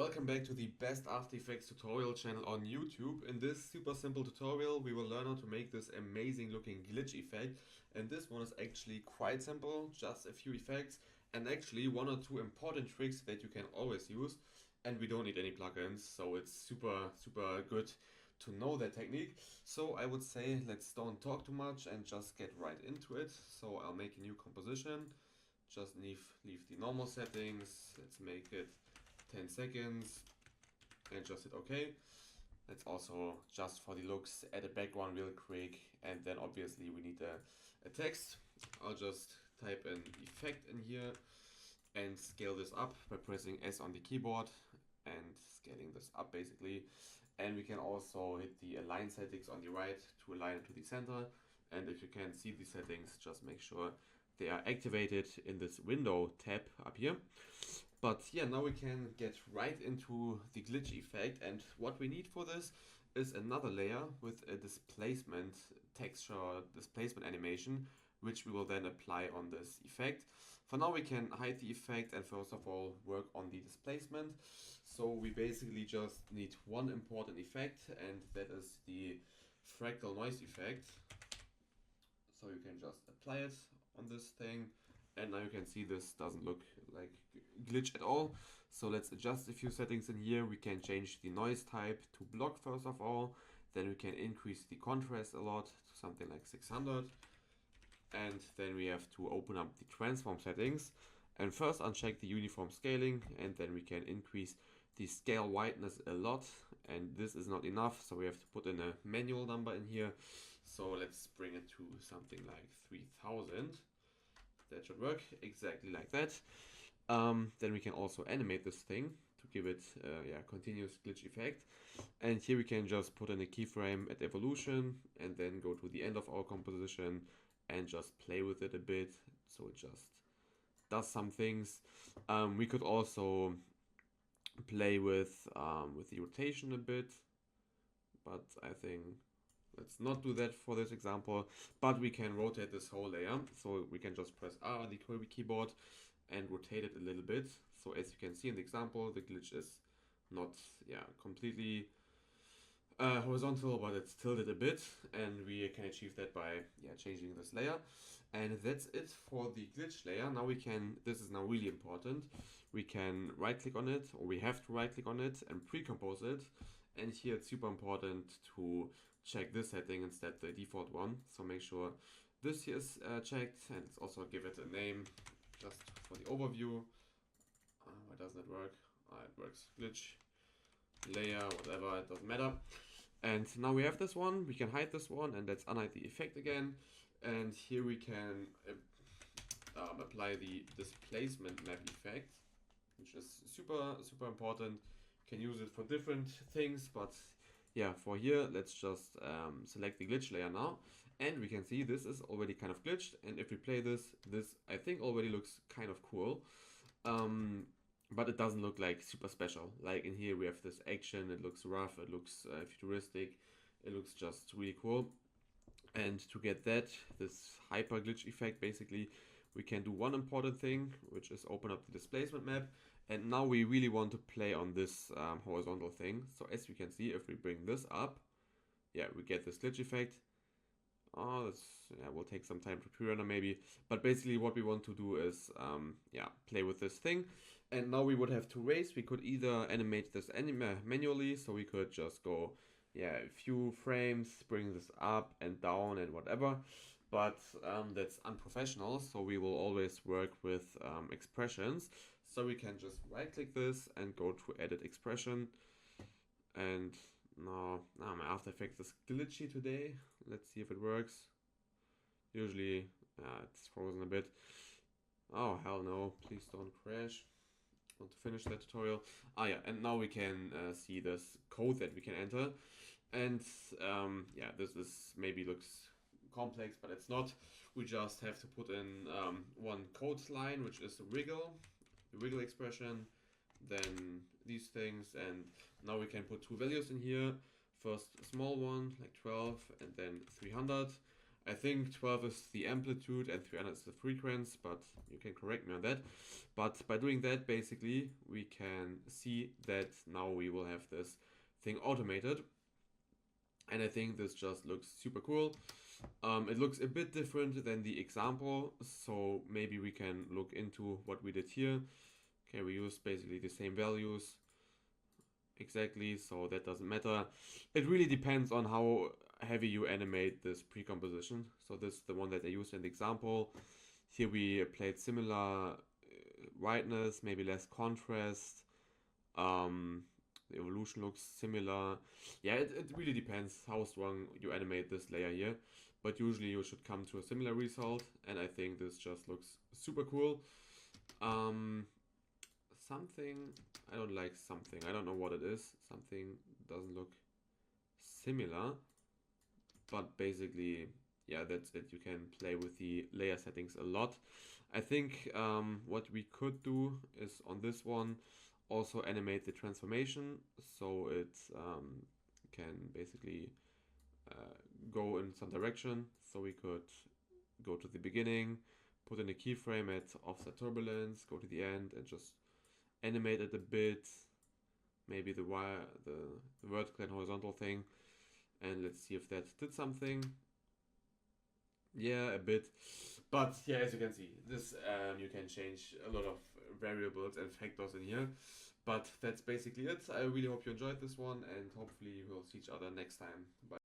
welcome back to the best After Effects tutorial channel on YouTube. In this super simple tutorial we will learn how to make this amazing looking glitch effect, and this one is actually quite simple, just a few effects and actually one or two important tricks that you can always use, and we don't need any plugins, so it's super good to know that technique. So I would say let's don't talk too much and just get right into it. So I'll make a new composition, just leave the normal settings, let's make it 10 seconds and just hit OK. Let's also, just for the looks, add a background real quick, and then obviously we need a text. I'll just type an effect in here and scale this up by pressing S on the keyboard and scaling this up basically. And we can also hit the align settings on the right to align it to the center. And if you can't see the settings, just make sure they are activated in this window tab up here. But yeah, now we can get right into the glitch effect, and what we need for this is another layer with a displacement texture, displacement animation, which we will then apply on this effect. For now we can hide the effect and first of all work on the displacement. So we basically just need one important effect, and that is the fractal noise effect. So you can just apply it on this thing. And now you can see this doesn't look like glitch at all. So let's adjust a few settings in here. We can change the noise type to block first of all. Then we can increase the contrast a lot to something like 600. And then we have to open up the transform settings. And first uncheck the uniform scaling, and then we can increase the scale whiteness a lot. And this is not enough, so we have to put in a manual number in here. So let's bring it to something like 3000. That should work exactly like that. Then we can also animate this thing to give it continuous glitch effect. And here we can just put in a keyframe at evolution and then go to the end of our composition and just play with it a bit, so it just does some things. We could also play with the rotation a bit, but I think let's not do that for this example, but we can rotate this whole layer. So we can just press R on the keyboard and rotate it a little bit. So as you can see in the example, the glitch is not completely horizontal, but it's tilted a bit, and we can achieve that by changing this layer. And that's it for the glitch layer. Now we can, this is now really important, we can right click on it, or we have to right click on it and pre-compose it. And here it's super important to check this setting instead the default one. So make sure this here is checked, and let's also give it a name just for the overview. Why doesn't it work? It works. Glitch layer, whatever, it doesn't matter. And now we have this one, we can hide this one, and let's unhide the effect again. And here we can apply the displacement map effect, which is super important. Can use it for different things, but yeah, for here let's just select the glitch layer now, and we can see this is already kind of glitched. And if we play this I think already looks kind of cool, but it doesn't look like super special. Like in here we have this action, it looks rough, it looks futuristic, it looks just really cool. And to get that, this hyper glitch effect, basically we can do one important thing, which is open up the displacement map. And now we really want to play on this horizontal thing. So as you can see, if we bring this up, we get this glitch effect. Oh, this will take some time to pre-render maybe. But basically what we want to do is play with this thing. And now we would have two ways. We could either animate this manually, so we could just go a few frames, bring this up and down and whatever. But that's unprofessional, so we will always work with expressions. So we can just right click this and go to edit expression. And no, my After Effects is glitchy today. Let's see if it works. Usually it's frozen a bit. Oh hell no, please don't crash. I want to finish that tutorial. And now we can see this code that we can enter. And this is maybe looks complex, but it's not. We just have to put in one code line, which is the wiggle expression, then these things, and now we can put two values in here. First a small one like 12 and then 300. I think 12 is the amplitude and 300 is the frequency, but you can correct me on that. But by doing that, basically, we can see that now we will have this thing automated. And I think this just looks super cool. It looks a bit different than the example, so maybe we can look into what we did here. Okay, we use basically the same values exactly, so that doesn't matter. It really depends on how heavy you animate this pre-composition. So this is the one that I used in the example. Here we applied similar whiteness, maybe less contrast. The evolution looks similar. Yeah, it really depends how strong you animate this layer here. But usually you should come to a similar result, and I think this just looks super cool. Something, I don't like something, I don't know what it is. Something doesn't look similar, but basically, yeah, that's it. You can play with the layer settings a lot. I think what we could do is on this one also animate the transformation, so it can basically go in some direction. So we could go to the beginning, put in a keyframe at offset turbulence, go to the end, and just animate it a bit. Maybe the wire, the vertical and horizontal thing, and let's see if that did something. Yeah, a bit. But yeah, as you can see, this you can change a lot of variables and factors in here. But that's basically it. I really hope you enjoyed this one, and hopefully we'll see each other next time. Bye.